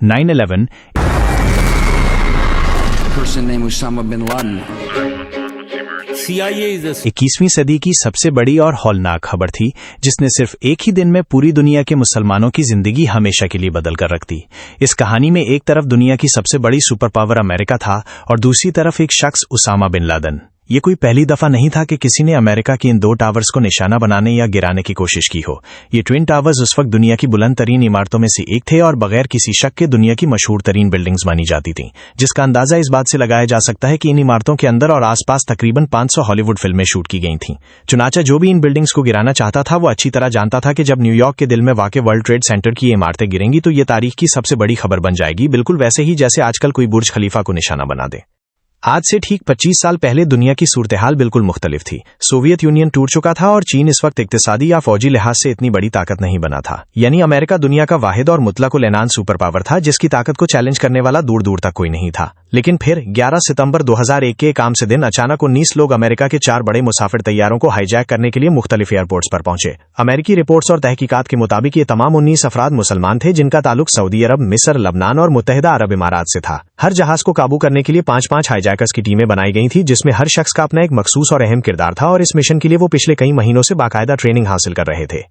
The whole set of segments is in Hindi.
9/11 21वीं सदी की सबसे बड़ी और हौलनाक खबर थी, जिसने सिर्फ एक ही दिन में पूरी दुनिया के मुसलमानों की जिंदगी हमेशा के लिए बदल कर रख दी। इस कहानी में एक तरफ दुनिया की सबसे बड़ी सुपर पावर अमेरिका था और दूसरी तरफ एक शख्स उसामा बिन लादेन। ये कोई पहली दफा नहीं था कि किसी ने अमेरिका की इन दो टावर्स को निशाना बनाने या गिराने की कोशिश की हो। ये ट्विन टावर्स उस वक्त दुनिया की बुलंद तरीन इमारतों में से एक थे और बगैर किसी शक के दुनिया की मशहूर तरीन बिल्डिंग्स मानी जाती थीं, जिसका अंदाजा इस बात से लगाया जा सकता है कि इन इमारतों के अंदर और आसपास तकरीबन 500 हॉलीवुड फिल्में शूट की गई थीं। चुनाचा जो भी इन बिल्डिंग्स को गिराना चाहता था वो अच्छी तरह जानता था कि जब न्यूयॉर्क के दिल में वाक़ वर्ल्ड ट्रेड सेंटर की ये इमारतें गिरेंगी तो ये तारीख की सबसे बड़ी खबर बन जाएगी, बिल्कुल वैसे ही जैसे आजकल कोई बुर्ज खलीफा को निशाना बना दे। आज से ठीक 25 साल पहले दुनिया की सूरत-ए-हाल बिल्कुल मुख्तलिफ थी। सोवियत यूनियन टूट चुका था और चीन इस वक्त इक्तिसादी या फौजी लिहाज से इतनी बड़ी ताकत नहीं बना था। यानी अमेरिका दुनिया का वाहिद और मुतलक उल-एनान सुपर पावर था, जिसकी ताकत को चैलेंज करने वाला दूर दूर तक कोई नहीं था। लेकिन फिर 11 सितंबर 2001 के एक आम से दिन अचानक 19 लोग अमेरिका के 4 बड़े मुसाफिर तैयारों को हाईजैक करने के लिए मुख्तलिफ एयरपोर्ट्स पर पहुंचे। अमेरिकी रिपोर्ट्स और तहकीकात के मुताबिक ये तमाम 19 अफराद मुसलमान थे, जिनका ताल्लुक सऊदी अरब, मिस्र, लबनान और मुत्तहिदा अरब इमारात से था। हर जहाज को काबू करने के लिए 5-5 हाईजैकर्स की टीमें बनाई गई थी, जिसमें हर शख्स का अपना एक मखसूस और अहम किरदार था और इस मिशन के लिए वो पिछले कई महीनों से बाकायदा ट्रेनिंग हासिल कर रहे थे।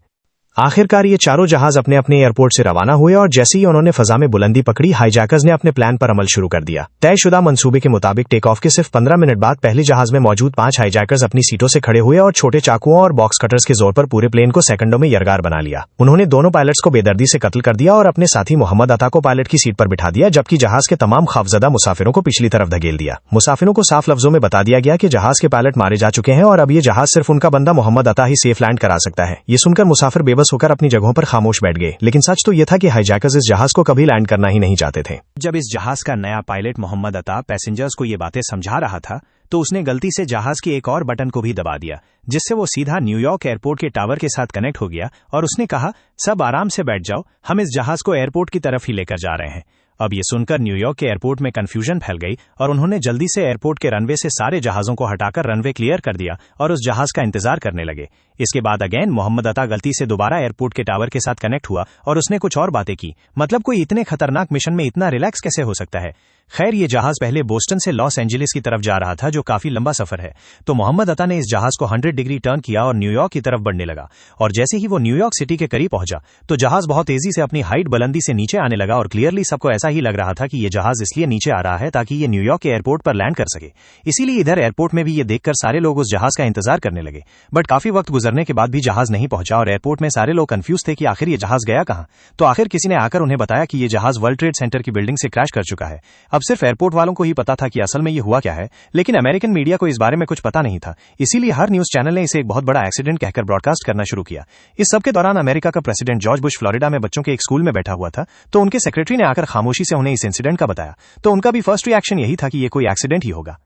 आखिरकार ये चारों जहाज अपने अपने एयरपोर्ट से रवाना हुए और जैसे ही उन्होंने फजा में बुलंदी पकड़ी, हाईजैकर्स ने अपने प्लान पर अमल शुरू कर दिया। तयशुदा मंसूबे के मुताबिक टेक ऑफ के सिर्फ 15 मिनट बाद पहले जहाज में मौजूद 5 हाईजैकर्स अपनी सीटों से खड़े हुए और छोटे चाकुओं और बॉक्स कटर्स के जोर पर पूरे प्लेन को सेकंडों में यरगार बना लिया। उन्होंने दोनों पायलट्स को बेदर्दी से कत्ल कर दिया और अपने साथी मोहम्मद अता को पायलट की सीट पर बिठा दिया, जबकि जहाज के तमाम खौफजदा मुसाफिरों को पिछली तरफ धकेल दिया। मुसाफिरों को साफ लफ्जों में बता दिया गया कि जहाज के पायलट मारे जा चुके हैं और अब ये जहाज सिर्फ उनका बंदा मोहम्मद अता ही सेफ लैंड करा सकता है। ये सुनकर मुसाफिर बेबस होकर अपनी जगहों पर खामोश बैठ गए, लेकिन सच तो यह था कि हाईजैकर्स इस जहाज को कभी लैंड करना ही नहीं चाहते थे। जब इस जहाज का नया पायलट मोहम्मद अता पैसेंजर्स को ये बातें समझा रहा था तो उसने गलती से जहाज के एक और बटन को भी दबा दिया, जिससे वो सीधा न्यूयॉर्क एयरपोर्ट के टावर के साथ कनेक्ट हो गया और उसने कहा, सब आराम से बैठ जाओ, हम इस जहाज को एयरपोर्ट की तरफ ही लेकर जा रहे हैं। अब ये सुनकर न्यूयॉर्क के एयरपोर्ट में कंफ्यूजन फैल गई और उन्होंने जल्दी से एयरपोर्ट के रनवे से सारे जहाजों को हटाकर रनवे क्लियर कर दिया और उस जहाज का इंतजार करने लगे। इसके बाद अगेन मोहम्मद अता गलती से दोबारा एयरपोर्ट के टावर के साथ कनेक्ट हुआ और उसने कुछ और बातें की। मतलब कोई इतने खतरनाक मिशन में इतना रिलैक्स कैसे हो सकता है। खैर, ये जहाज पहले बोस्टन से लॉस एंजलिस की तरफ जा रहा था, जो काफी लंबा सफर है। तो मोहम्मद अता ने इस जहाज को 100 डिग्री टर्न किया और न्यूयॉर्क की तरफ बढ़ने लगा। और जैसे ही वो न्यूयॉर्क सिटी के करीब पहुंचा तो जहाज बहुत तेजी से अपनी हाइट बुलंदी से नीचे आने लगा और क्लियरली सबको ऐसा ही लग रहा था कि ये जहाज इसलिए नीचे आ रहा है ताकि ये न्यूयॉर्क के एयरपोर्ट पर लैंड कर सके। इसीलिए इधर एयरपोर्ट में भी ये देखकर सारे लोग उस जहाज का इंतजार करने लगे। बट काफी वक्त गुजरने के बाद भी जहाज नहीं पहुंचा और एयरपोर्ट में सारे लोग कंफ्यूज थे कि आखिर ये जहाज गया कहां। तो आखिर किसी ने आकर उन्हें बताया कि ये जहाज वर्ल्ड ट्रेड सेंटर की बिल्डिंग से क्रैश कर चुका है। अब सिर्फ एयरपोर्ट वालों को ही पता था कि असल में ये हुआ क्या है, लेकिन अमेरिकन मीडिया को इस बारे में कुछ पता नहीं था। इसीलिए हर न्यूज चैनल ने इसे एक बहुत बड़ा एक्सीडेंट कहकर ब्रॉडकास्ट करना शुरू किया। इस सब के दौरान अमेरिका का प्रेसिडेंट जॉर्ज बुश फ्लोरिडा में बच्चों के एक स्कूल में बैठा हुआ था, तो उनके सेक्रेटरी ने आकर खामोशी से उन्हें इस इंसिडेंट का बताया। तो उनका भी फर्स्ट रिएक्शन यही था कि ये कोई एक्सीडेंट ही होगा।